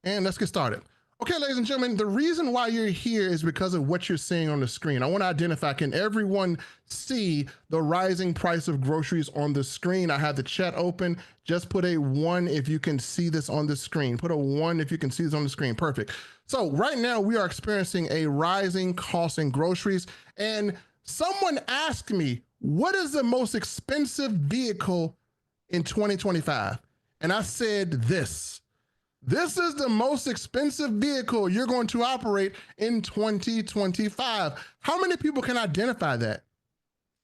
And let's get started. Okay, ladies and gentlemen, the reason why you're here is because of what you're seeing on the screen. I want to identify, can everyone see the rising price of groceries on the screen? I have the chat open. Just put a 1 if you can see this on the screen. Put a 1 if you can see this on the screen. Perfect. So right now we are experiencing a rising cost in groceries. And someone asked me, what is the most expensive vehicle in 2025? And I said this. This is the most expensive vehicle you're going to operate in 2025. How many people can identify that?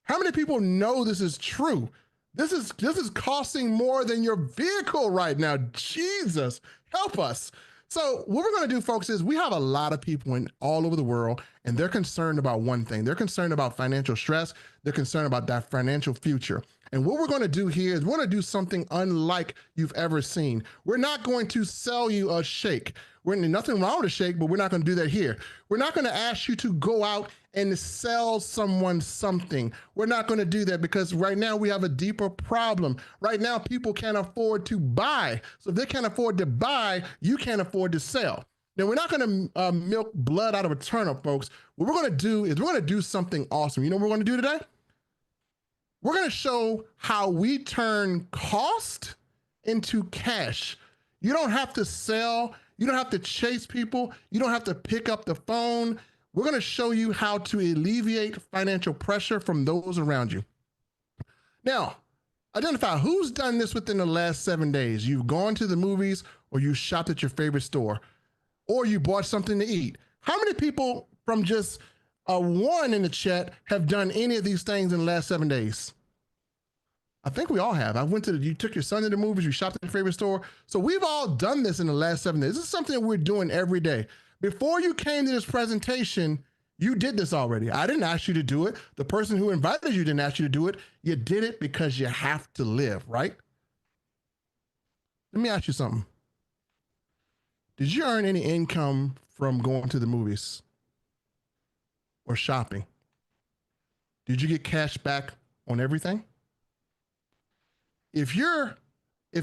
How many people know this is true? This is costing more than your vehicle right now. Jesus, help us. So what we're going to do, folks, is we have a lot of people all over the world, and they're concerned about one thing. They're concerned about financial stress. They're concerned about that financial future. And what we're going to do here is we're going to do something unlike you've ever seen. We're not going to sell you a shake. Nothing wrong with a shake, but we're not going to do that here. We're not going to ask you to go out and sell someone something. We're not going to do that because right now we have a deeper problem. Right now, people can't afford to buy. So if they can't afford to buy, you can't afford to sell. Now, we're not going to milk blood out of a turnip, folks. What we're going to do is we're going to do something awesome. You know what we're going to do today? We're going to show how we turn cost into cash. You don't have to sell. You don't have to chase people. You don't have to pick up the phone. We're going to show you how to alleviate financial pressure from those around you. Now, identify who's done this within the last 7 days. You've gone to the movies, or you shopped at your favorite store, or you bought something to eat. How many people from just a 1 in the chat have done any of these things in the last 7 days? I think we all have. You took your son to the movies, you shopped at your favorite store. So we've all done this in the last 7 days. This is something that we're doing every day. Before you came to this presentation, you did this already. I didn't ask you to do it. The person who invited you didn't ask you to do it. You did it because you have to live, right? Let me ask you something. Did you earn any income from going to the movies or shopping? Did you get cash back on everything? If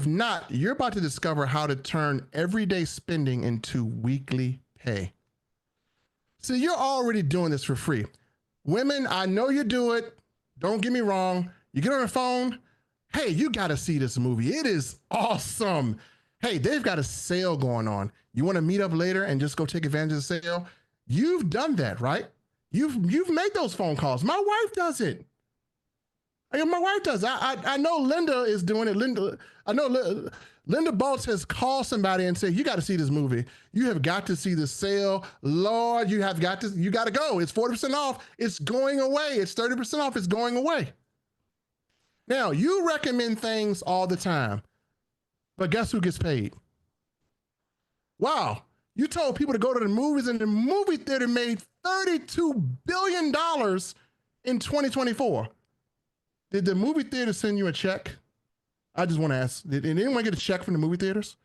not, you're about to discover how to turn everyday spending into weekly pay. So you're already doing this for free. Women, I know you do it. Don't get me wrong. You get on the phone. Hey, you got to see this movie. It is awesome. Hey, they've got a sale going on. You want to meet up later and just go take advantage of the sale? You've done that, right? You've made those phone calls. My wife does it. My wife does. I know Linda is doing it. I know Linda Bolts has called somebody and said, you got to see this movie. You have got to see the sale. Lord, you got to go. It's 40% off. It's going away. It's 30% off. It's going away. Now, you recommend things all the time, but guess who gets paid? Wow. You told people to go to the movies, and the movie theater made $32 billion in 2024. Did the movie theater send you a check? I just want to ask, did anyone get a check from the movie theaters?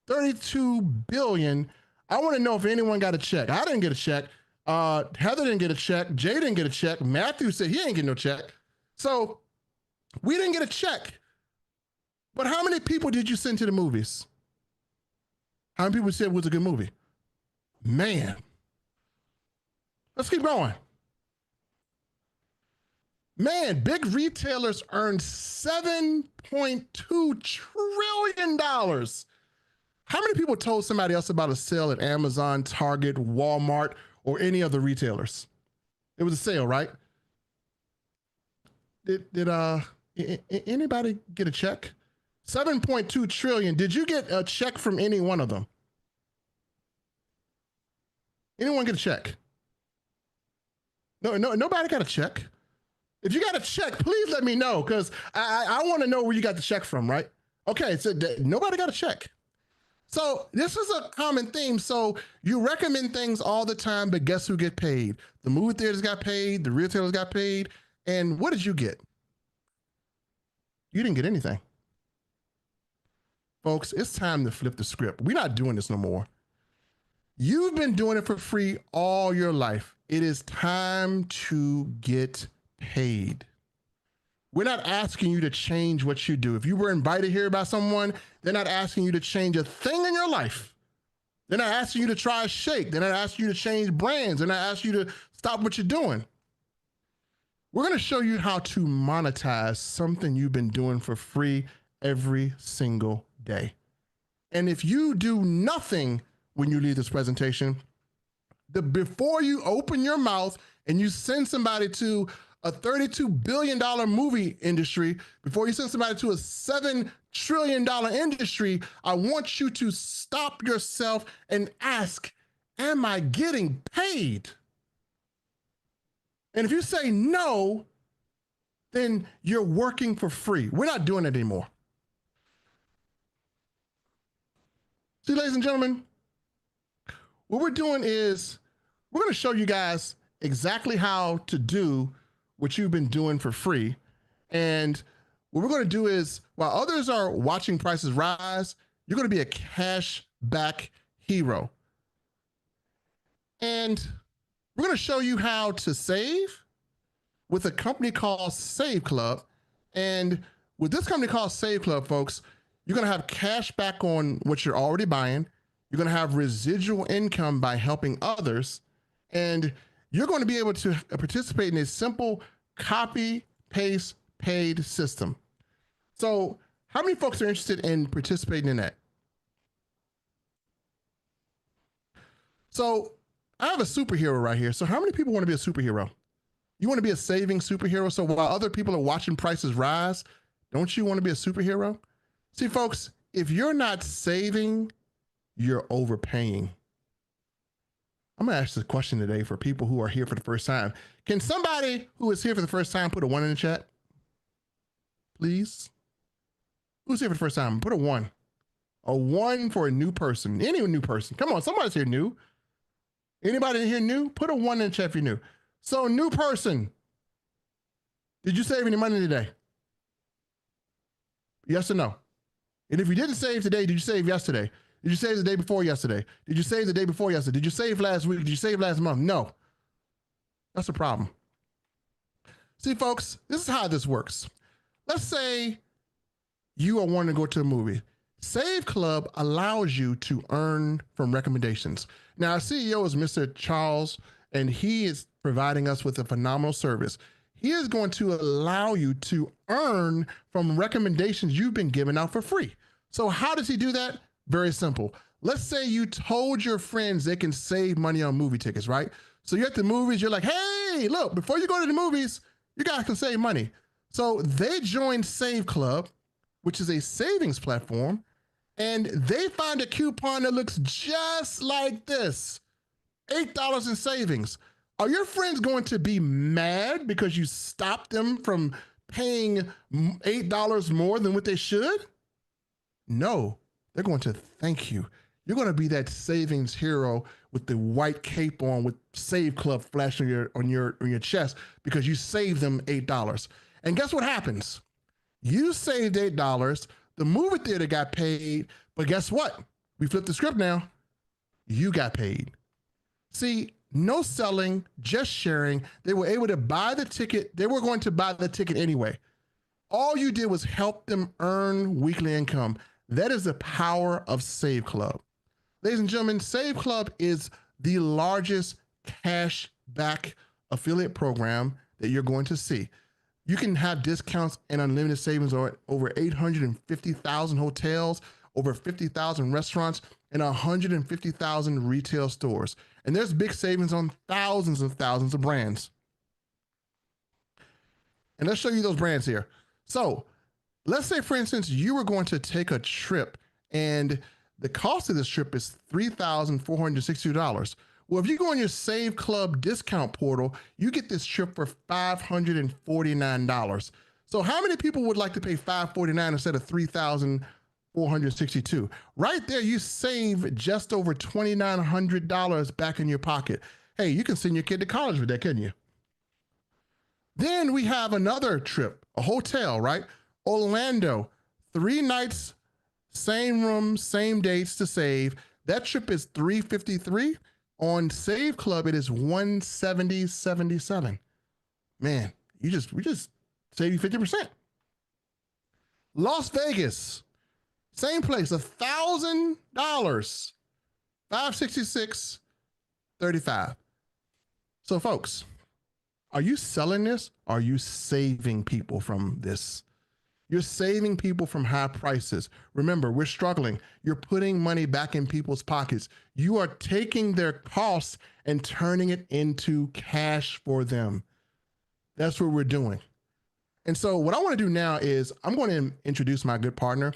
$32 billion. I want to know if anyone got a check. I didn't get a check. Heather didn't get a check. Jay didn't get a check. Matthew said he ain't getting no check. So we didn't get a check. But how many people did you send to the movies? How many people said it was a good movie? Man. Let's keep going. Man, big retailers earned $7.2 trillion. How many people told somebody else about a sale at Amazon, Target, Walmart, or any other retailers? It was a sale, right? Did anybody get a check? 7.2 trillion. Did you get a check from any one of them? Anyone get a check? No, nobody got a check. If you got a check, please let me know, because I want to know where you got the check from, right? Okay, so nobody got a check. So this is a common theme. So you recommend things all the time, but guess who get paid? The movie theaters got paid, the retailers got paid, and what did you get? You didn't get anything. Folks, it's time to flip the script. We're not doing this no more. You've been doing it for free all your life. It is time to get paid. We're not asking you to change what you do. If you were invited here by someone, they're not asking you to change a thing in your life. They're not asking you to try a shake. They're not asking you to change brands. They're not asking you to stop what you're doing. We're going to show you how to monetize something you've been doing for free every single day. And if you do nothing when you leave this presentation, before you open your mouth and you send somebody to a $32 billion movie industry, before you send somebody to a $7 trillion industry, I want you to stop yourself and ask, am I getting paid? And if you say no, then you're working for free. We're not doing it anymore. See, ladies and gentlemen, what we're doing is we're going to show you guys exactly how to do what you've been doing for free. And what we're going to do is, while others are watching prices rise, you're going to be a cash back hero. And we're going to show you how to save with a company called Save Club. And with this company called Save Club, folks, you're going to have cash back on what you're already buying. You're going to have residual income by helping others. And you're going to be able to participate in a simple copy, paste, paid system. So how many folks are interested in participating in that? So I have a superhero right here. So how many people want to be a superhero? You want to be a saving superhero? So while other people are watching prices rise, don't you want to be a superhero? See, folks, if you're not saving, you're overpaying. I'm going to ask this question today for people who are here for the first time. Can somebody who is here for the first time put a 1 in the chat? Please? Who's here for the first time? Put a 1. A 1 for a new person. Any new person. Come on, somebody's here new. Anybody here new? Put a 1 in the chat if you're new. So, new person. Did you save any money today? Yes or no? And if you didn't save today, did you save yesterday? Did you save the day before yesterday? Did you save the day before yesterday? Did you save last week? Did you save last month? No. That's a problem. See, folks, this is how this works. Let's say you are wanting to go to a movie. Save Club allows you to earn from recommendations. Now, our CEO is Mr. Charles, and he is providing us with a phenomenal service. He is going to allow you to earn from recommendations you've been giving out for free. So how does he do that? Very simple. Let's say you told your friends they can save money on movie tickets, right? So you're at the movies, you're like, hey, look, before you go to the movies, you guys can save money. So they joined Save Club, which is a savings platform, and they find a coupon that looks just like this, $8 in savings. Are your friends going to be mad because you stopped them from paying $8 more than what they should? No, they're going to thank you. You're going to be that savings hero with the white cape on with Save Club flashing on your chest because you saved them $8. And guess what happens? You saved $8, the movie theater got paid, but guess what? We flipped the script now. You got paid. See, no selling, just sharing. They were able to buy the ticket. They were going to buy the ticket anyway. All you did was help them earn weekly income. That is the power of Save Club. Ladies and gentlemen, Save Club is the largest cash back affiliate program that you're going to see. You can have discounts and unlimited savings on over 850,000 hotels, over 50,000 restaurants, and 150,000 retail stores. And there's big savings on thousands and thousands of brands. And let's show you those brands here. So let's say, for instance, you were going to take a trip and the cost of this trip is $3,462. Well, if you go on your Save Club discount portal, you get this trip for $549. So how many people would like to pay $549 instead of $3,462? Right there, you save just over $2,900 back in your pocket. Hey, you can send your kid to college with that, couldn't you? Then we have another trip, a hotel, right? Orlando, 3 nights, same room, same dates to save. That trip is $353. On Save Club, it is $170.77. Man, we just save you 50%. Las Vegas, same place, $1,000. 566.35. So, folks, are you selling this? Are you saving people from this? You're saving people from high prices. Remember, we're struggling. You're putting money back in people's pockets. You are taking their costs and turning it into cash for them. That's what we're doing. And so what I want to do now is I'm going to introduce my good partner.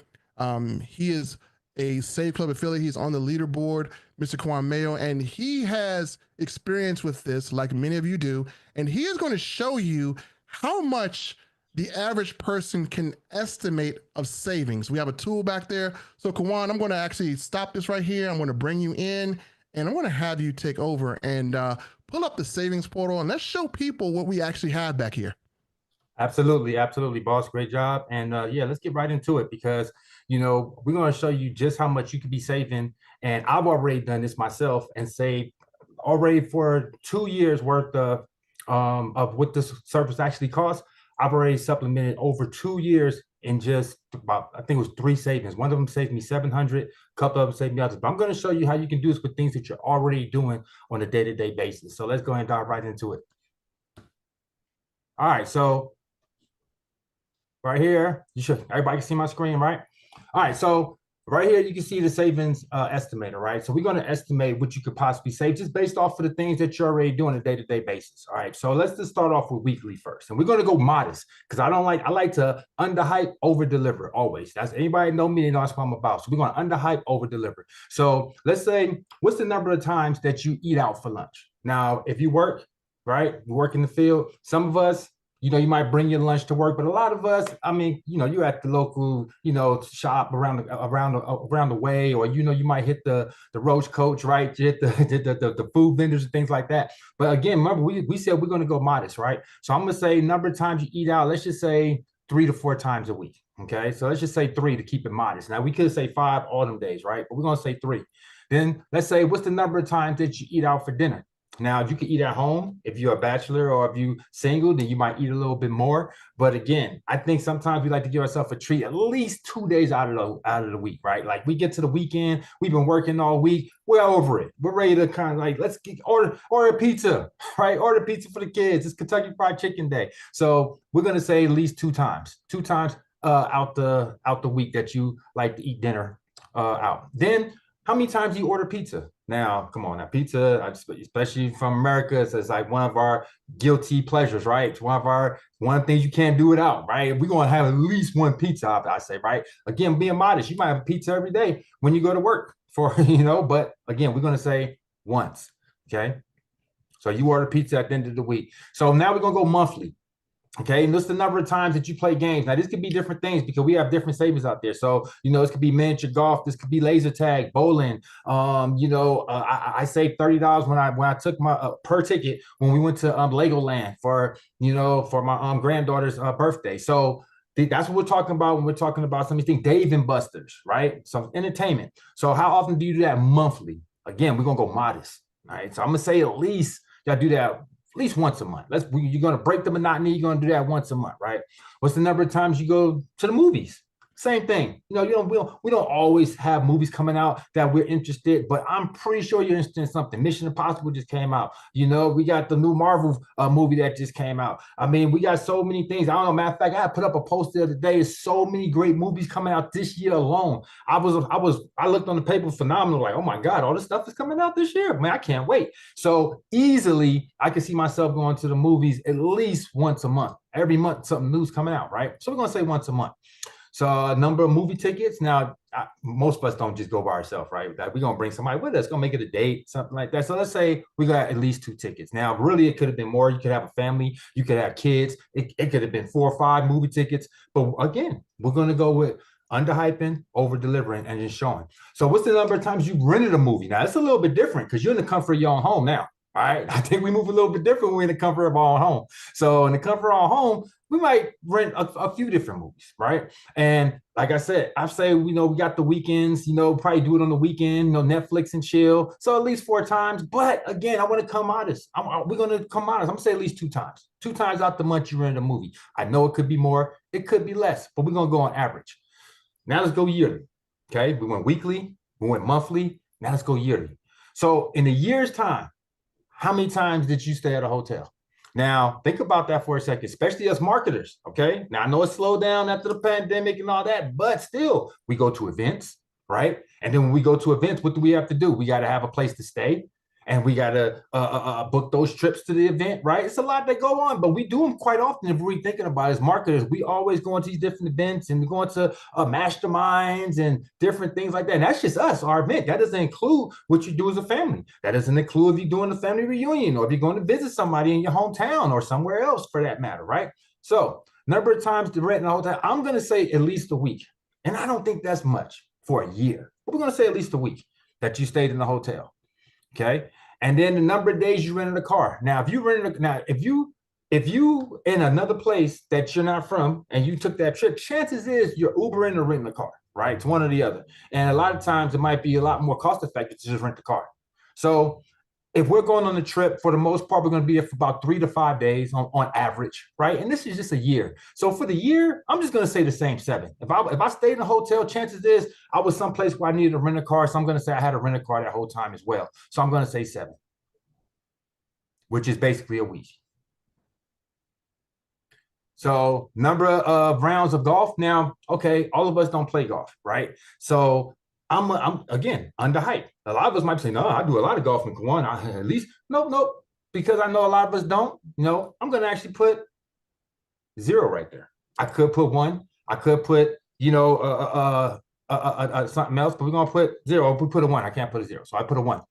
He is a Save Club affiliate. He's on the leaderboard, Mr. Kwan Mayo, and he has experience with this like many of you do. And he is going to show you how much the average person can estimate of savings. We have a tool back there. So Kwan, I'm going to actually stop this right here. I'm going to bring you in and I want to have you take over and pull up the savings portal and let's show people what we actually have back here. Absolutely, absolutely, boss. Great job. And yeah, let's get right into it because we're going to show you just how much you could be saving. And I've already done this myself and saved already for 2 years worth of what this service actually costs. I've already supplemented over 2 years in just about, I think it was 3 savings. One of them saved me 700, a couple of them saved me others. But I'm going to show you how you can do this with things that you're already doing on a day-to-day basis. So let's go ahead and dive right into it. All right, so right here, everybody can see my screen, right? All right, so right here, you can see the savings estimator, right? So we're going to estimate what you could possibly save just based off of the things that you're already doing on a day-to-day basis. All right, so let's just start off with weekly first. And we're going to go modest because I like to underhype, over-deliver always. That's anybody know me, they know that's what I'm about. So we're going to underhype, over-deliver. So let's say, what's the number of times that you eat out for lunch? Now, if you work, right, you work in the field, some of us, you might bring your lunch to work, but a lot of us, I mean, you're at the local, shop around the way, or you might hit the Roach Coach, right? You hit the food vendors and things like that. But again, remember, we said we're going to go modest, right? So I'm going to say number of times you eat out. Let's just say 3 to 4 times a week. Okay, so let's just say 3 to keep it modest. Now we could say 5 autumn days, right? But we're going to say 3. Then let's say what's the number of times that you eat out for dinner? Now, you can eat at home. If you're a bachelor or if you're single, then you might eat a little bit more. But again, I think sometimes we like to give ourselves a treat at least 2 days out of the week, right? Like we get to the weekend, we've been working all week, we're over it. We're ready to kind of like, let's order a pizza, right? Order pizza for the kids. It's Kentucky Fried Chicken Day. So we're gonna say at least 2 times, out the week that you like to eat dinner out. Then how many times do you order pizza? Now, come on, now pizza, especially from America, it's like one of our guilty pleasures, right? It's one of the things you can't do without, right? We're gonna have at least one pizza, I say, right? Again, being modest, you might have a pizza every day when you go to work for, but again, we're gonna say once, okay? So you order pizza at the end of the week. So now we're gonna go monthly. Okay, and this is the number of times that you play games. Now, this could be different things because we have different savings out there. So, this could be miniature golf. This could be laser tag, bowling. I saved $30 when I took my per ticket when we went to Legoland for my granddaughter's birthday. So that's what we're talking about when we're talking about some of these things. Dave and Buster's, right? Some entertainment. So how often do you do that monthly? Again, we're gonna go modest. All right. So I'm gonna say at least you gotta do that at least once a month. You're going to break the monotony. You're going to do that once a month, right? What's the number of times you go to the movies? Same thing. We don't always have movies coming out that we're interested, but I'm pretty sure you're interested in something. Mission Impossible just came out. We got the new Marvel movie that just came out. I mean, we got so many things. I don't know. Matter of fact, I put up a post the other day. There's so many great movies coming out this year alone. I looked on the paper, phenomenal. Like, oh my God, all this stuff is coming out this year. Man, I can't wait. So easily, I can see myself going to the movies at least once a month. Every month, something new's coming out, right? So we're gonna say once a month. So a number of movie tickets. Now, most of us don't just go by ourselves, right? We're going to bring somebody with us, going to make it a date, something like that. So let's say we got at least 2 tickets. Now, really, it could have been more. You could have a family. You could have kids. It could have been 4 or 5 movie tickets. But again, we're going to go with underhyping, over-delivering, and just showing. So what's the number of times you rented a movie? Now, it's a little bit different because you're in the comfort of your own home now. All right. I think we move a little bit different when we're in the comfort of our own home. So in the comfort of our home, we might rent a few different movies, right? And like I said, I say, we got the weekends, probably do it on the weekend, Netflix and chill. So at least 4 times. But again, I want to come modest. We're going to come modest. I'm going to say at least 2 times. 2 times out the month you rent a movie. I know it could be more. It could be less, but we're going to go on average. Now let's go yearly. Okay. We went weekly. We went monthly. Now let's go yearly. So in a year's time, how many times did you stay at a hotel? Now, think about that for a second, especially as marketers. Okay. Now, I know it slowed down after the pandemic and all that, but still, we go to events, right? And then when we go to events, what do we have to do? We got to have a place to stay and we got to book those trips to the event, right? It's a lot that go on, but we do them quite often. If we're thinking about it as marketers, we always go into these different events and we go into masterminds and different things like that. And that's just us, our event. That doesn't include what you do as a family. That doesn't include if you're doing a family reunion or if you're going to visit somebody in your hometown or somewhere else for that matter, right? So number of times to rent in a hotel, I'm going to say at least a week. And I don't think that's much for a year. But we're going to say at least a week that you stayed in the hotel. Okay. And then the number of days you rented a car. Now, if you in another place that you're not from and you took that trip, chances is you're Ubering or renting a car, right? It's one or the other. And a lot of times it might be a lot more cost effective to just rent the car. So if we're going on a trip, for the most part, we're going to be there for about 3 to 5 days on average, right? And this is just a year. So for the year, I'm just going to say the same 7. If I stayed in a hotel, chances is I was someplace where I needed to rent a car. So I'm going to say I had to rent a car that whole time as well. So I'm going to say 7, which is basically a week. So number of rounds of golf. Now, okay, all of us don't play golf, right? So I'm again under hype. A lot of us might be saying, no, I do a lot of golf in Kiwan. At least, nope. Because I know a lot of us don't, I'm going to actually put 0 right there. I could put 1. I could put, something else, but we're going to put 0. We put a 1. I can't put a 0. So I put a 1.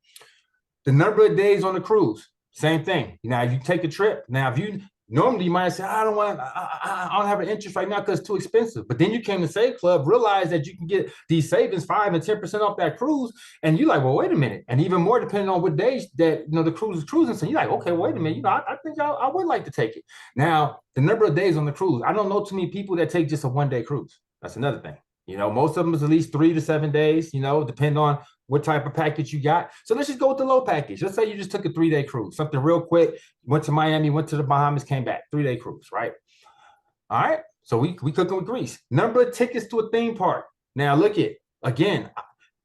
The number of days on the cruise, same thing. Now, you take a trip. Now, if you normally you might say, I don't have an interest right now because it's too expensive. But then you came to Save Club, realize that you can get these savings 5 and 10% off that cruise. And you're like, well, wait a minute. And even more depending on what days that the cruise is cruising. So you're like, okay, wait a minute. I think I would like to take it. Now, the number of days on the cruise, I don't know too many people that take just a 1-day cruise. That's another thing. Most of them is at least 3 to 7 days, depend on what type of package you got. So let's just go with the low package. Let's say you just took a 3-day cruise, something real quick, went to Miami, went to the Bahamas, came back, 3-day cruise, right? All right. So we cooking with grease. Number of tickets to a theme park. Now look at, again,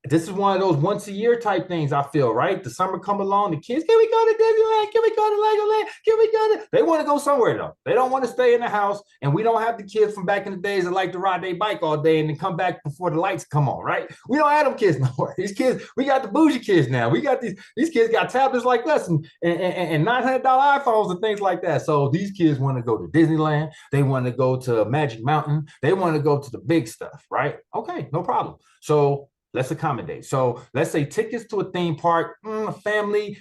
this is one of those once a year type things, I feel, right? The summer come along, the kids, can we go to Disneyland? Can we go to Legoland? Can we go to, they want to go somewhere though. They don't want to stay in the house. And we don't have the kids from back in the days that like to ride their bike all day and then come back before the lights come on, right? We don't have them kids no more. These kids, we got the bougie kids now. We got these kids got tablets like us and $900 iPhones and things like that. So these kids want to go to Disneyland. They want to go to Magic Mountain. They want to go to the big stuff, right? Okay, no problem. So let's accommodate. So let's say tickets to a theme park, family,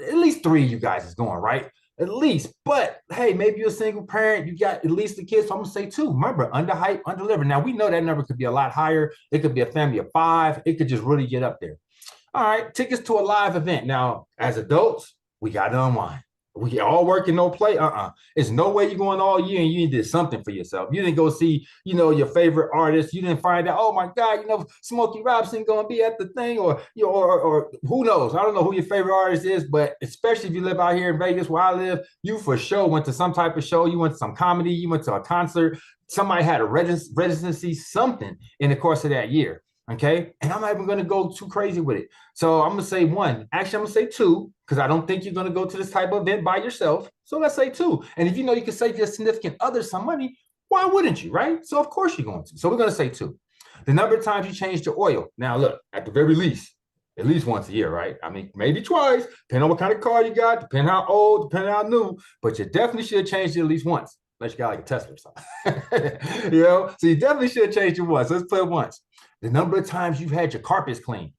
at least 3 you guys is going, right? At least. But hey, maybe you're a single parent, you got at least the kids. So I'm gonna say 2. Remember, under hype, under deliver. Now we know that number could be a lot higher. It could be a family of 5. It could just really get up there. All right, tickets to a live event. Now, as adults, we got to unwind. We all work and no play. There's no way you're going all year and you did something for yourself. You didn't go see, your favorite artist. You didn't find out, oh my God, Smokey Robinson going to be at the thing, or who knows? I don't know who your favorite artist is, but especially if you live out here in Vegas where I live, you for sure went to some type of show. You went to some comedy. You went to a concert. Somebody had a residency, something in the course of that year. Okay. And I'm not even going to go too crazy with it. So I'm going to say 1. Actually, I'm going to say 2, because I don't think you're going to go to this type of event by yourself. So let's say 2. And if you know you can save your significant other some money, why wouldn't you, right? So of course you're going to. So we're going to say 2. The number of times you change your oil. Now, look, at the very least, at least once a year, right? I mean, maybe twice, depending on what kind of car you got, depending how old, depending how new, but you definitely should change it at least once. Unless you got like a Tesla or something. So you definitely should change it once. Let's put it once. The number of times you've had your carpets cleaned.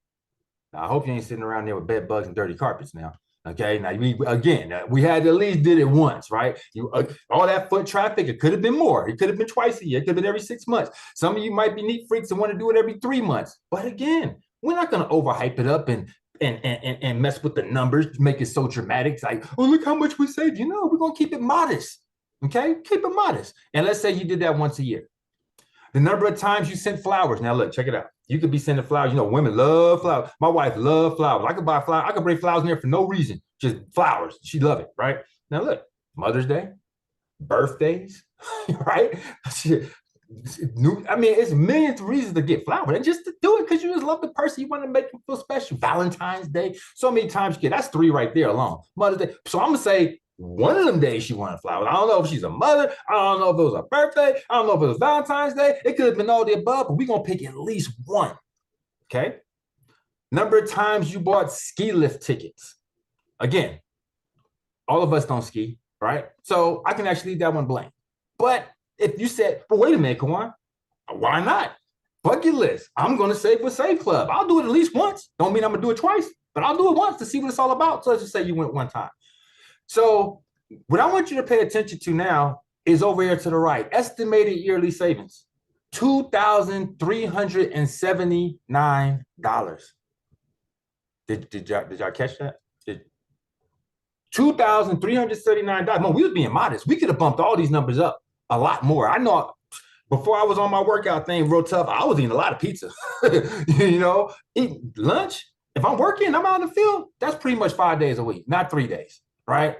Now, I hope you ain't sitting around there with bed bugs and dirty carpets now. Okay. Now, we had at least did it once, right? All that foot traffic, it could have been more. It could have been twice a year. It could have been every 6 months. Some of you might be neat freaks and want to do it every 3 months. But again, we're not going to overhype it up and mess with the numbers, make it so dramatic. It's like, oh, look how much we saved. We're going to keep it modest. Okay. Keep it modest. And let's say you did that once a year. The number of times you sent flowers. Now, look, check it out. You could be sending flowers. Women love flowers. My wife loves flowers. I could buy flowers. I could bring flowers in there for no reason. Just flowers. She love it, right? Now, look, Mother's Day, birthdays, right? I mean, it's millions of reasons to get flowers, and just to do it because you just love the person. You want to make them feel special. Valentine's Day, so many times you get that's three right there alone. Mother's Day. So I'm gonna say one of them days she wanted flowers. I don't know if she's a mother. I don't know if it was a birthday. I don't know if it was Valentine's Day. It could have been all the above, but we're gonna pick at least one. Okay. Number of times you bought ski lift tickets. Again, all of us don't ski, right? So I can actually leave that one blank. But if you said, but wait a minute, Kawan, why not? Bucket list. I'm going to save with Save Club. I'll do it at least once. Don't mean I'm going to do it twice, but I'll do it once to see what it's all about. So let's just say you went one time. So what I want you to pay attention to now is over here to the right. Estimated yearly savings, $2,379. Did y'all catch that? $2,379. No, we was being modest. We could have bumped all these numbers up a lot more. I know before I was on my workout thing real tough, I was eating a lot of pizza. Eat lunch. If I'm working, I'm out in the field, that's pretty much 5 days a week, not 3 days, right?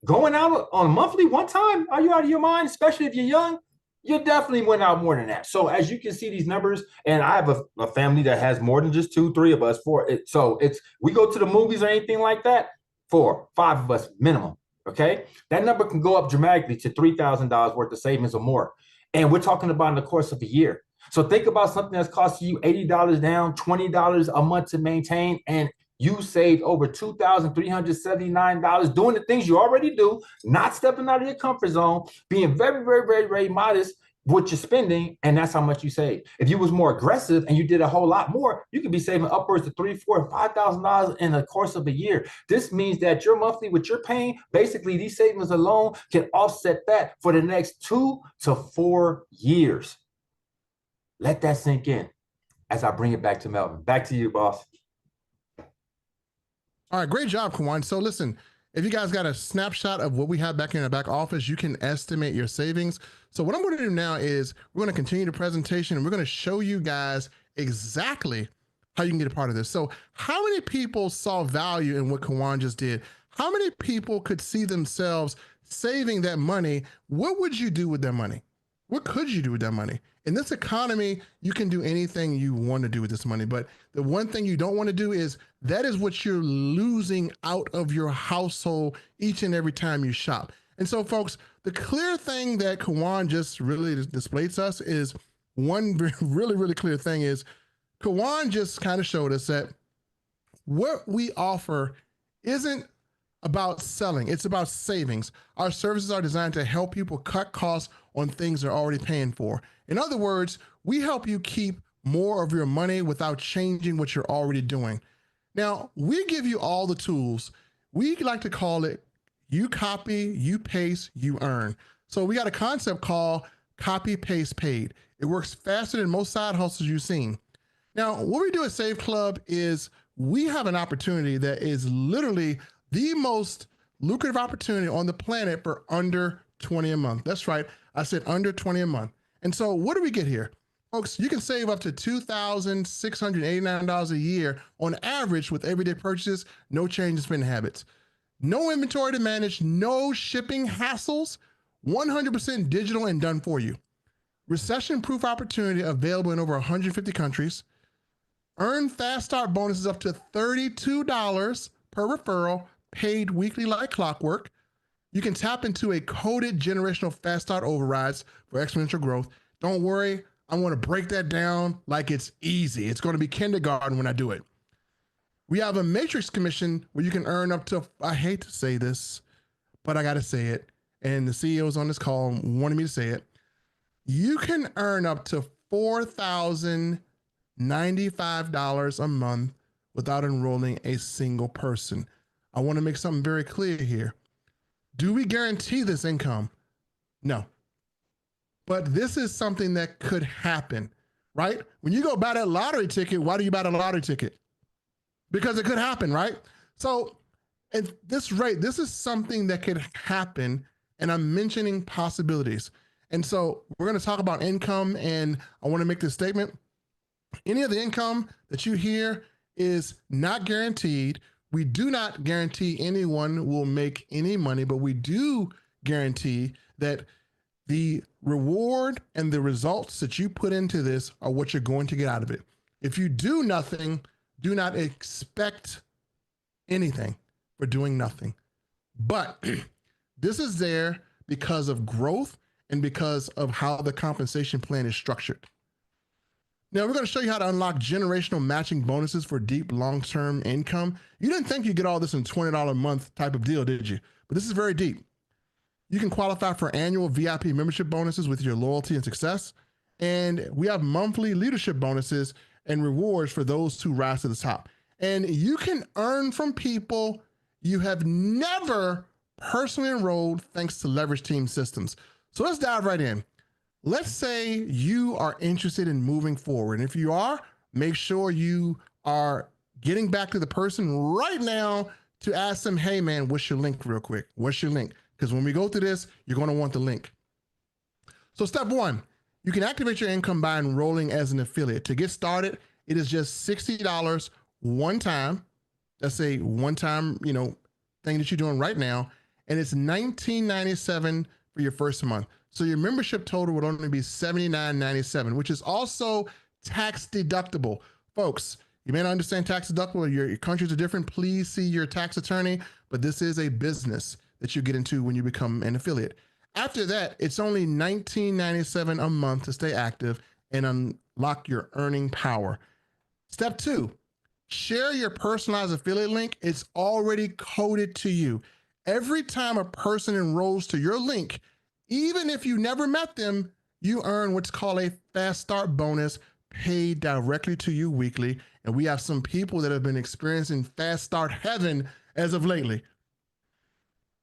Going out on a monthly one time, are you out of your mind? Especially if you're young, you definitely went out more than that. So as you can see these numbers, and I have a family that has more than just 2, 3 of us, 4. So we go to the movies or anything like that, 4, 5 of us minimum. Okay, that number can go up dramatically to $3,000 worth of savings or more, and we're talking about in the course of a year. So think about something that's costing you $80 down, $20 a month to maintain, and you saved over $2,379 doing the things you already do, not stepping out of your comfort zone, being very, very, very, very modest what you're spending, and that's how much you save. If you was more aggressive and you did a whole lot more, you could be saving upwards of $3,000, $4,000, $5,000 in the course of a year. This means that your monthly, what you're paying, basically these savings alone can offset that for the next 2 to 4 years. Let that sink in as I bring it back to Melvin. Back to you, boss. All right, great job, Kawan. So listen, if you guys got a snapshot of what we have back in the back office, you can estimate your savings. So what I'm going to do now is we're going to continue the presentation and we're going to show you guys exactly how you can get a part of this. So how many people saw value in what Kawan just did? How many people could see themselves saving that money? What would you do with that money? What could you do with that money? In this economy, you can do anything you want to do with this money. But the one thing you don't want to do is that is what you're losing out of your household each and every time you shop. And so, folks, the clear thing that Kawan just really displayed to us is one really, really clear thing is Kawan just kind of showed us that what we offer isn't about selling, it's about savings. Our services are designed to help people cut costs on things they're already paying for. In other words, we help you keep more of your money without changing what you're already doing. Now, we give you all the tools. We like to call it you copy, you paste, you earn. So we got a concept called copy, paste, paid. It works faster than most side hustles you've seen. Now, what we do at Save Club is we have an opportunity that is literally the most lucrative opportunity on the planet for under 20 a month. That's right. I said under 20 a month. And so what do we get here? Folks, you can save up to $2,689 a year on average with everyday purchases, no change in spending habits. No inventory to manage, no shipping hassles, 100% digital and done for you. Recession-proof opportunity available in over 150 countries. Earn fast start bonuses up to $32 per referral, paid weekly like clockwork. You can tap into a coded generational fast start overrides for exponential growth. Don't worry, I want to break that down like it's easy. It's going to be kindergarten when I do it. We have a matrix commission where you can earn up to, I hate to say this, but I got to say it. And the CEOs on this call wanted me to say it. You can earn up to $4,095 a month without enrolling a single person. I want to make something very clear here. Do we guarantee this income? No. But this is something that could happen, right? When you go buy that lottery ticket, why do you buy the lottery ticket? Because it could happen, right? So at this rate, this is something that could happen, and I'm mentioning possibilities. And so we're going to talk about income, and I want to make this statement. Any of the income that you hear is not guaranteed. We do not guarantee anyone will make any money, but we do guarantee that The reward and the results that you put into this are what you're going to get out of it. If you do nothing, do not expect anything for doing nothing. But this is there because of growth and because of how the compensation plan is structured. Now, we're going to show you how to unlock generational matching bonuses for deep long-term income. You didn't think you'd get all this in $20 a month type of deal, did you? But this is very deep. You can qualify for annual VIP membership bonuses with your loyalty and success. And we have monthly leadership bonuses and rewards for those who rise to the top. And you can earn from people you have never personally enrolled thanks to leverage team systems. So let's dive right in. Let's say you are interested in moving forward. And if you are, make sure you are getting back to the person right now to ask them, hey man, what's your link real quick? What's your link? Because when we go through this, you're going to want the link. So step one, you can activate your income by enrolling as an affiliate. To get started, it is just $60 one time. That's a one-time, thing that you're doing right now. And it's $19.97 for your first month. So your membership total would only be $79.97, which is also tax deductible. Folks, you may not understand tax deductible. Your countries are different. Please see your tax attorney, but this is a business that you get into when you become an affiliate. After that, it's only $19.97 a month to stay active and unlock your earning power. Step two, share your personalized affiliate link. It's already coded to you. Every time a person enrolls to your link, even if you never met them, you earn what's called a fast start bonus paid directly to you weekly. And we have some people that have been experiencing fast start heaven as of lately.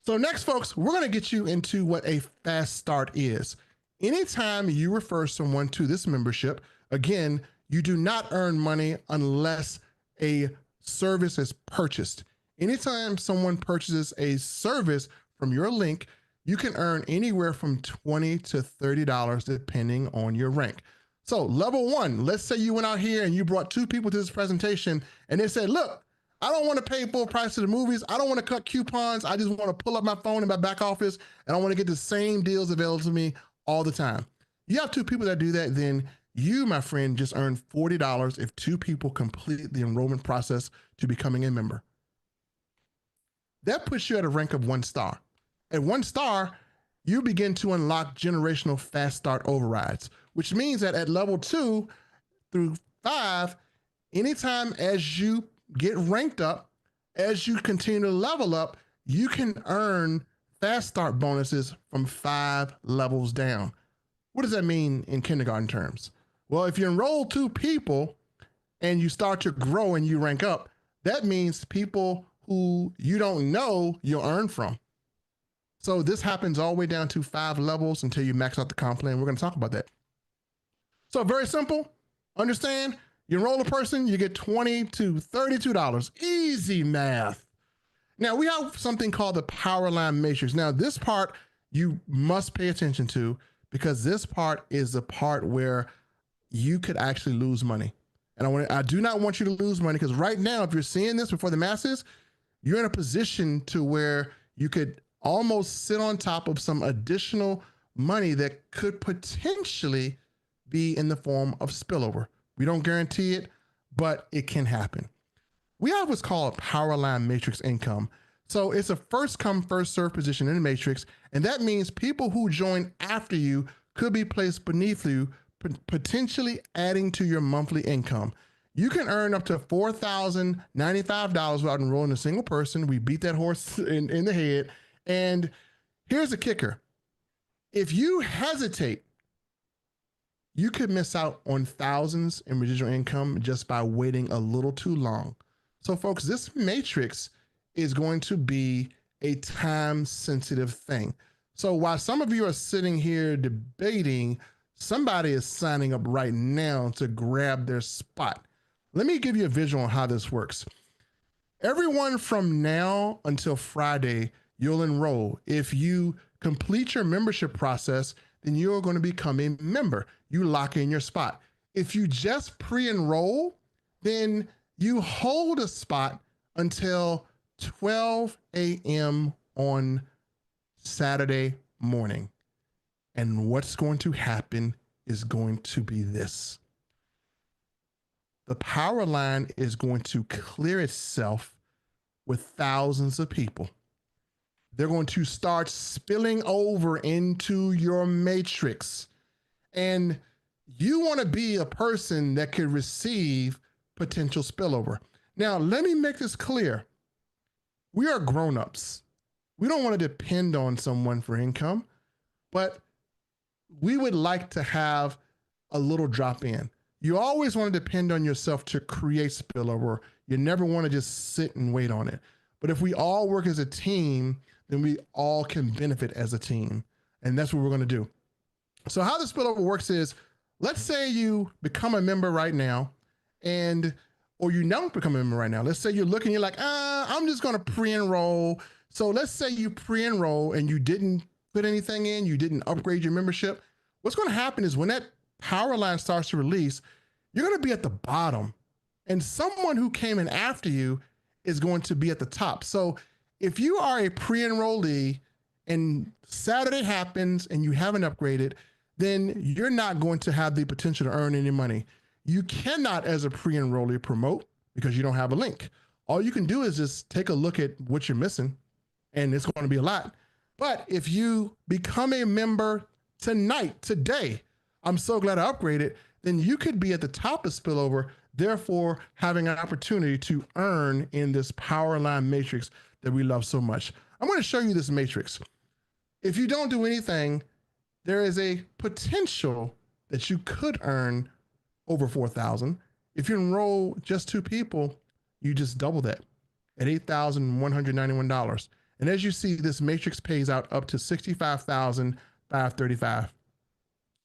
So next, folks, we're going to get you into what a fast start is. Anytime you refer someone to this membership, again, you do not earn money unless a service is purchased. Anytime someone purchases a service from your link, you can earn anywhere from $20 to $30 depending on your rank. So level one, let's say you went out here and you brought two people to this presentation and they said, look, I don't want to pay full price to the movies. I don't want to cut coupons. I just want to pull up my phone in my back office and I want to get the same deals available to me all the time. You have two people that do that, then you, my friend, just earned $40 if two people complete the enrollment process to becoming a member. That puts you at a rank of 1 star. At 1 star, you begin to unlock generational fast start overrides, which means that at level 2 through 5, anytime as you get ranked up, as you continue to level up, you can earn fast start bonuses from 5 levels down. What does that mean in kindergarten terms? Well, if you enroll 2 people and you start to grow and you rank up, that means people who you don't know you'll earn from. So this happens all the way down to 5 levels until you max out the comp plan. We're going to talk about that. So very simple. Understand? You enroll a person, you get $20 to $32. Easy math. Now we have something called the power line matrix. Now this part you must pay attention to because this part is the part where you could actually lose money. And I do not want you to lose money because right now, if you're seeing this before the masses, you're in a position to where you could almost sit on top of some additional money that could potentially be in the form of spillover. We don't guarantee it, but it can happen. We have what's called power line matrix income. So it's a first come, first serve position in the matrix. And that means people who join after you could be placed beneath you, potentially adding to your monthly income. You can earn up to $4,095 without enrolling a single person. We beat that horse in the head. And here's the kicker. If you hesitate, you could miss out on thousands in residual income just by waiting a little too long. So folks, this matrix is going to be a time sensitive thing. So while some of you are sitting here debating, somebody is signing up right now to grab their spot. Let me give you a visual on how this works. Everyone from now until Friday, you'll enroll. If you complete your membership process, then you're going to become a member. You lock in your spot. If you just pre-enroll, then you hold a spot until 12 a.m. on Saturday morning. And what's going to happen is going to be this. The power line is going to clear itself with thousands of people. They're going to start spilling over into your matrix. And you want to be a person that could receive potential spillover. Now, let me make this clear. We are grown-ups. We don't want to depend on someone for income, but we would like to have a little drop in. You always want to depend on yourself to create spillover. You never want to just sit and wait on it. But if we all work as a team, then we all can benefit as a team. And that's what we're going to do. So how the spillover works is, let's say you become a member right now, or you don't become a member right now. Let's say you're looking, you're like, I'm just going to pre-enroll. So let's say you pre-enroll and you didn't put anything in, you didn't upgrade your membership. What's going to happen is when that power line starts to release, you're going to be at the bottom, and someone who came in after you is going to be at the top. So if you are a pre-enrollee and Saturday happens and you haven't upgraded, then you're not going to have the potential to earn any money. You cannot, as a pre-enrollee, promote because you don't have a link. All you can do is just take a look at what you're missing, and it's going to be a lot. But if you become a member tonight, today, I'm so glad I upgraded, then you could be at the top of spillover, therefore having an opportunity to earn in this power line matrix that we love so much. I'm going to show you this matrix. If you don't do anything, there is a potential that you could earn over 4,000. If you enroll just 2 people, you just double that at $8,191. And as you see, this matrix pays out up to $65,535.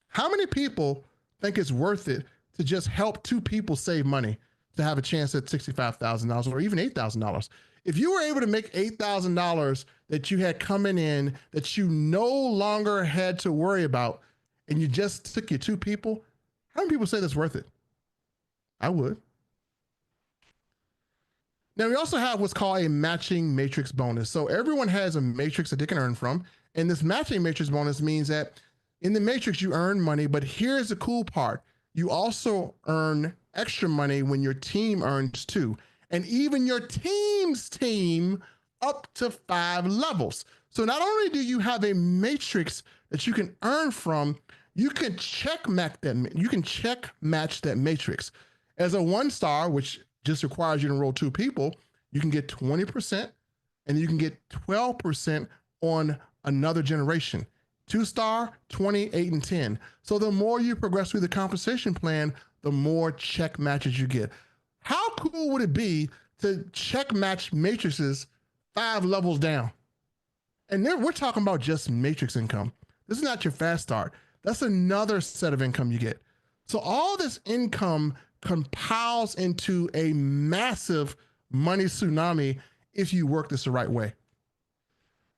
How many people think it's worth it to just help 2 people save money to have a chance at $65,000 or even $8,000? If you were able to make $8,000 that you had coming in that you no longer had to worry about, and you just took your 2 people, how many people say that's worth it? I would. Now, we also have what's called a matching matrix bonus. So everyone has a matrix that they can earn from. And this matching matrix bonus means that in the matrix, you earn money, but here's the cool part. You also earn extra money when your team earns too. And even your team's team up to 5 levels. So not only do you have a matrix that you can earn from, you can check match that matrix. As a 1-star, which just requires you to enroll 2 people, you can get 20%, and you can get 12% on another generation. 2-star, 20, 8, and 10. So the more you progress through the compensation plan, the more check matches you get. How cool would it be to check match matrices 5 levels down? And then we're talking about just matrix income. This is not your fast start. That's another set of income you get. So all this income compiles into a massive money tsunami if you work this the right way.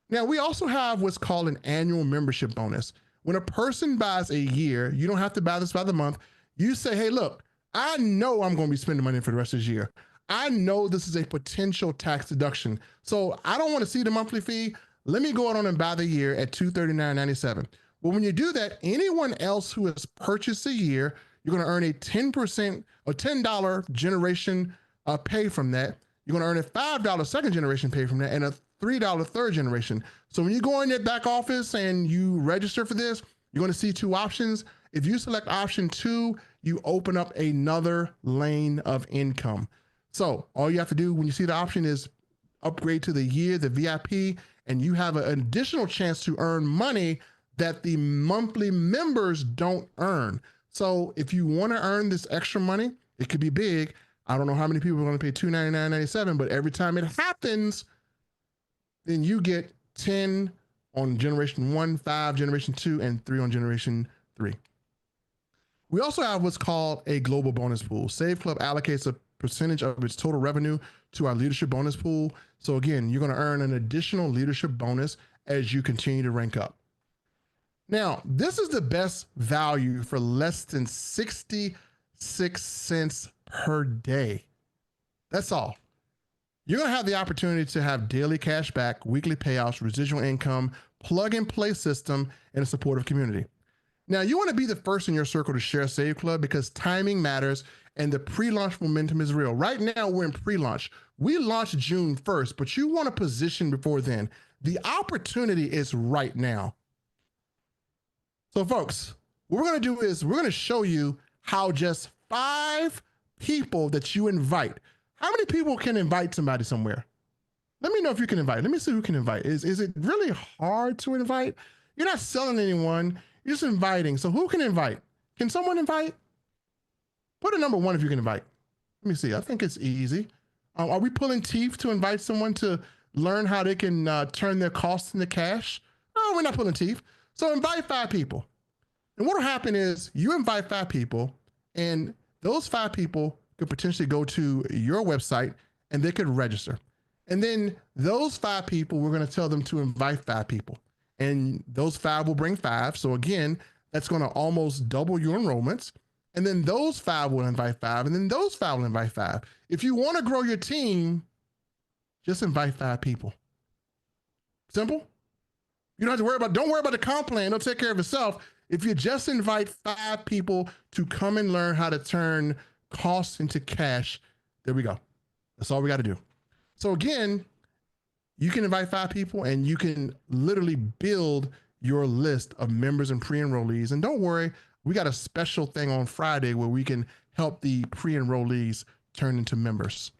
Now, we also have what's called an annual membership bonus. When a person buys a year, you don't have to buy this by the month. You say, hey, look, I know I'm going to be spending money for the rest of this year. I know this is a potential tax deduction. So I don't want to see the monthly fee. Let me go on and buy the year at $239.97. Well, when you do that, anyone else who has purchased a year, you're going to earn a 10% or $10 generation pay from that. You're going to earn a $5 second generation pay from that, and a $3 third generation. So when you go in your back office and you register for this, you're going to see 2 options. If you select option 2, you open up another lane of income. So all you have to do when you see the option is upgrade to the year, the VIP, and you have an additional chance to earn money that the monthly members don't earn. So if you want to earn this extra money, it could be big. I don't know how many people are going to pay $299.97, but every time it happens, then you get 10 on generation 1, 5 generation 2, and 3 on generation 3. We also have what's called a global bonus pool. Save Club allocates a percentage of its total revenue to our leadership bonus pool. So again, you're going to earn an additional leadership bonus as you continue to rank up. Now, this is the best value for less than 66 cents per day. That's all. You're going to have the opportunity to have daily cash back, weekly payouts, residual income, plug and play system, and a supportive community. Now, you want to be the first in your circle to share Save Club because timing matters and the pre-launch momentum is real. Right now, we're in pre-launch. We launched June 1st, but you want to position before then. The opportunity is right now. So, folks, what we're going to do is we're going to show you how just 5 people that you invite. How many people can invite somebody somewhere? Let me know if you can invite. Let me see who can invite. Is it really hard to invite? You're not selling anyone. You're just inviting. So who can invite? Can someone invite? Put a number 1 if you can invite. Let me see. I think it's easy. Are we pulling teeth to invite someone to learn how they can turn their costs into cash? No, we're not pulling teeth. So invite 5 people. And what will happen is you invite 5 people, and those 5 people could potentially go to your website and they could register. And then those 5 people, we're going to tell them to invite 5 people. And those 5 will bring 5. So again, that's going to almost double your enrollments. And then those 5 will invite 5. And then those 5 will invite 5. If you want to grow your team, just invite 5 people. Simple. You don't have to worry about, don't worry about the comp plan. It'll take care of itself. If you just invite 5 people to come and learn how to turn costs into cash, there we go. That's all we got to do. So again, you can invite 5 people and you can literally build your list of members and pre-enrollees. And don't worry, we got a special thing on Friday where we can help the pre-enrollees turn into members.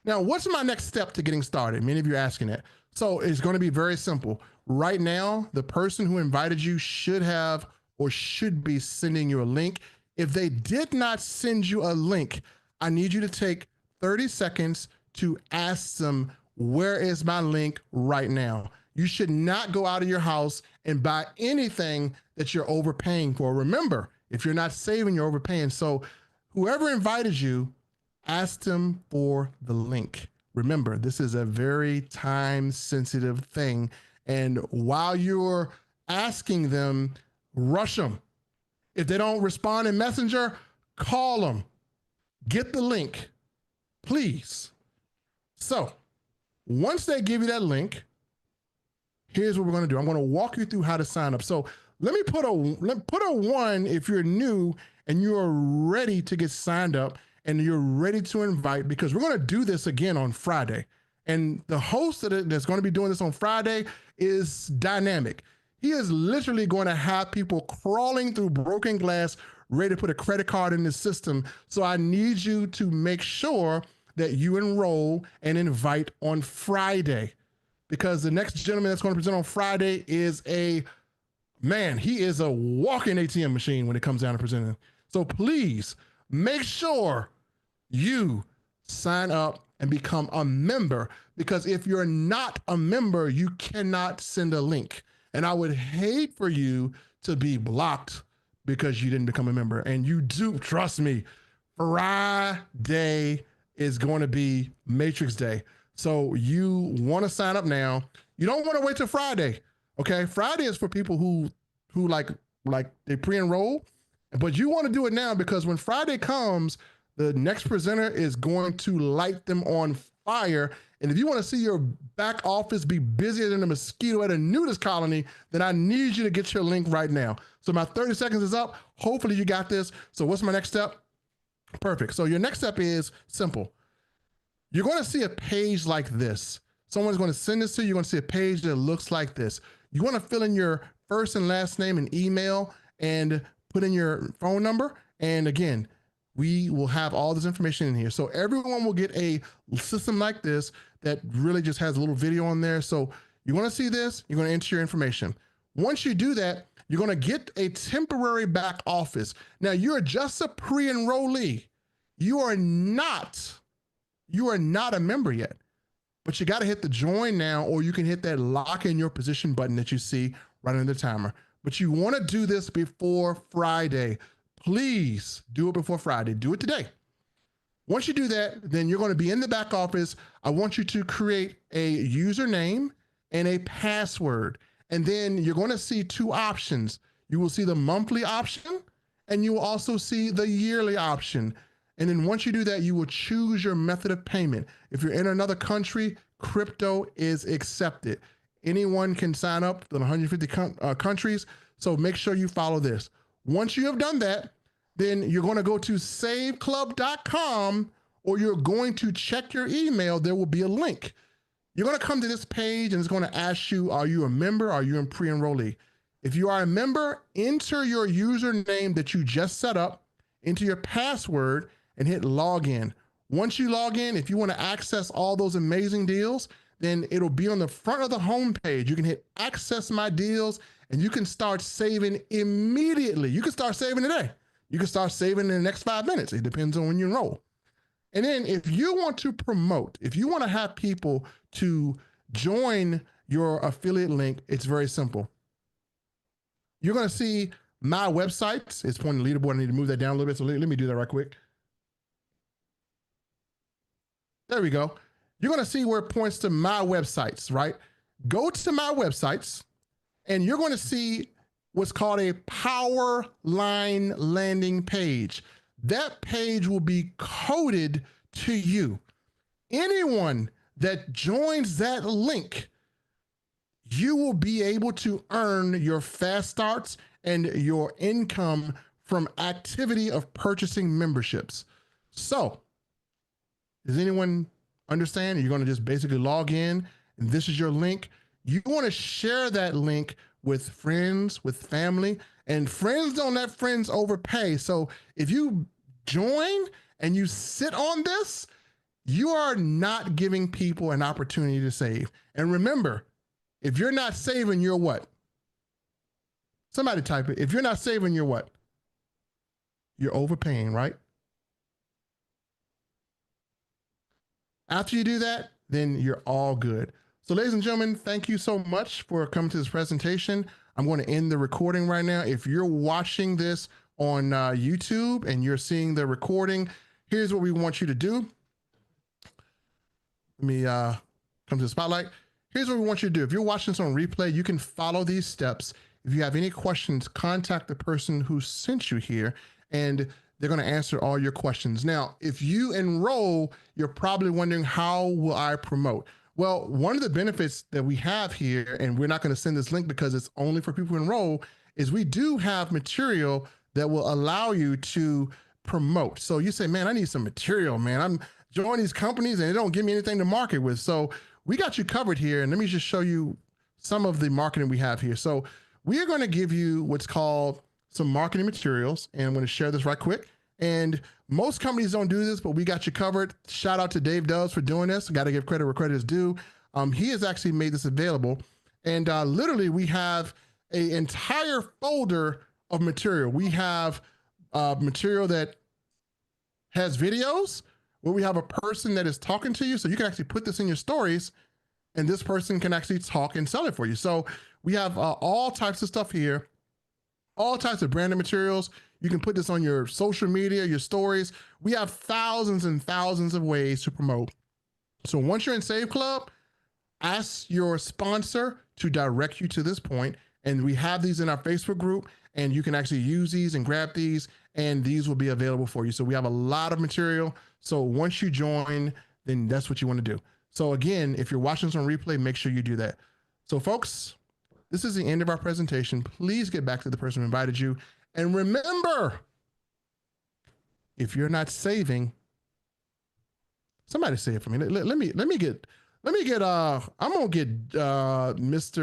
Now, what's my next step to getting started? Many of you are asking that. So it's going to be very simple. Right now, the person who invited you should have or should be sending you a link. If they did not send you a link, I need you to take 30 seconds to ask them, where is my link right now? You should not go out of your house and buy anything that you're overpaying for. Remember, if you're not saving, you're overpaying. So whoever invited you, ask them for the link. Remember, this is a very time-sensitive thing. And while you're asking them, rush them. If they don't respond in Messenger, call them. Get the link, please. So once they give you that link, here's what we're going to do. I'm going to walk you through how to sign up. So let me put a 1 if you're new and you're ready to get signed up and you're ready to invite, because we're going to do this again on Friday. And the host that's going to be doing this on Friday is dynamic. He is literally going to have people crawling through broken glass, ready to put a credit card in the system. So I need you to make sure that you enroll and invite on Friday, because the next gentleman that's going to present on Friday is he is a walking ATM machine when it comes down to presenting. So please make sure you sign up and become a member, because if you're not a member, you cannot send a link. And I would hate for you to be blocked because you didn't become a member. And you do, trust me, Friday is going to be Matrix Day. So you want to sign up now. You don't want to wait till Friday. Okay. Friday is for people who like they pre-enroll, but you want to do it now, because when Friday comes, the next presenter is going to light them on fire. And if you want to see your back office be busier than a mosquito at a nudist colony, then I need you to get your link right now. So my 30 seconds is up. Hopefully you got this. So what's my next step? Perfect. So your next step is simple. You're going to see a page like this. Someone's going to send this to you. You're going to see a page that looks like this. You want to fill in your first and last name and email and put in your phone number. And again, we will have all this information in here. So everyone will get a system like this that really just has a little video on there. So you want to see this, you're going to enter your information. Once you do that, you're going to get a temporary back office. Now you're just a pre-enrollee. You are not a member yet, but you got to hit the join now, or you can hit that lock in your position button that you see right under the timer. But you want to do this before Friday. Please do it before Friday. Do it today. Once you do that, then you're going to be in the back office. I want you to create a username and a password. And then you're going to see 2 options. You will see the monthly option, and you will also see the yearly option. And then once you do that, you will choose your method of payment. If you're in another country, crypto is accepted. Anyone can sign up in 150 countries. So make sure you follow this. Once you have done that, then you're going to go to saveclub.com, or you're going to check your email. There will be a link. You're going to come to this page and it's going to ask you, are you a member? Are you a pre-enrollee? If you are a member, enter your username that you just set up into your password and hit login. Once you log in, if you want to access all those amazing deals, then it'll be on the front of the home page. You can hit access my deals and you can start saving immediately. You can start saving today. You can start saving in the next 5 minutes. It depends on when you enroll. And then if you want to promote, if you want to have people to join your affiliate link, it's very simple. You're going to see my websites. It's pointing the leaderboard. I need to move that down a little bit. So let me do that right quick. There we go. You're going to see where it points to my websites, right? Go to my websites and you're going to see what's called a power line landing page. That page will be coded to you. Anyone that joins that link, you will be able to earn your fast starts and your income from activity of purchasing memberships. So, does anyone understand? You're going to just basically log in, and this is your link. You want to share that link with friends, with family, and friends don't let friends overpay. So if you join and you sit on this, you are not giving people an opportunity to save. And remember, if you're not saving, you're what? Somebody type it. If you're not saving, you're what? You're overpaying, right? After you do that, then you're all good. So ladies and gentlemen, thank you so much for coming to this presentation. I'm going to end the recording right now. If you're watching this on YouTube and you're seeing the recording, here's what we want you to do. Let me come to the spotlight. Here's what we want you to do. If you're watching this on replay, you can follow these steps. If you have any questions, contact the person who sent you here, and they're going to answer all your questions. Now, if you enroll, you're probably wondering, how will I promote? Well, one of the benefits that we have here, and we're not going to send this link because it's only for people who enroll, is we do have material that will allow you to promote. So you say, man, I need some material, man. I'm joining these companies and they don't give me anything to market with. So we got you covered here. And let me just show you some of the marketing we have here. So we are going to give you what's called some marketing materials. And I'm going to share this right quick. And most companies don't do this, but we got you covered. Shout out to Dave Dubs for doing this. Got to give credit where credit is due. He has actually made this available. And literally we have an entire folder of material. We have material that has videos where we have a person that is talking to you. So you can actually put this in your stories and this person can actually talk and sell it for you. So we have all types of stuff here, all types of branded materials. You can put this on your social media, your stories. We have thousands and thousands of ways to promote. So once you're in Save Club, ask your sponsor to direct you to this point. And we have these in our Facebook group, and you can actually use these and grab these, and these will be available for you. So we have a lot of material. So once you join, then that's what you want to do. So again, if you're watching this on replay, make sure you do that. So folks, this is the end of our presentation. Please get back to the person who invited you. And remember, if you're not saving, somebody say it for me. Let me get, I'm gonna get Mrs.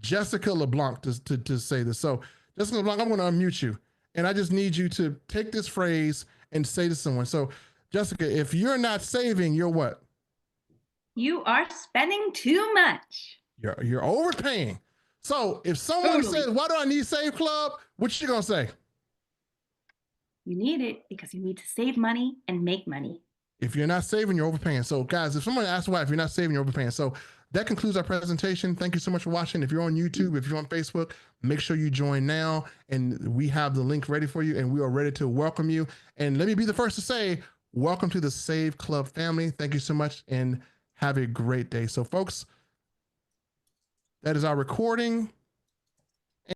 Jessica LeBlanc to say this. So Jessica LeBlanc, I'm gonna unmute you. And I just need you to take this phrase and say to someone. So Jessica, if you're not saving, you're what? You are spending too much. You're overpaying. So if someone says, why do I need Save Club? What you gonna say? You need it because you need to save money and make money. If you're not saving, you're overpaying. So guys, if someone asks why, if you're not saving, you're overpaying. So that concludes our presentation. Thank you so much for watching. If you're on YouTube, if you're on Facebook, make sure you join now. And we have the link ready for you and we are ready to welcome you. And let me be the first to say, welcome to the Save Club family. Thank you so much and have a great day. So folks, that is our recording.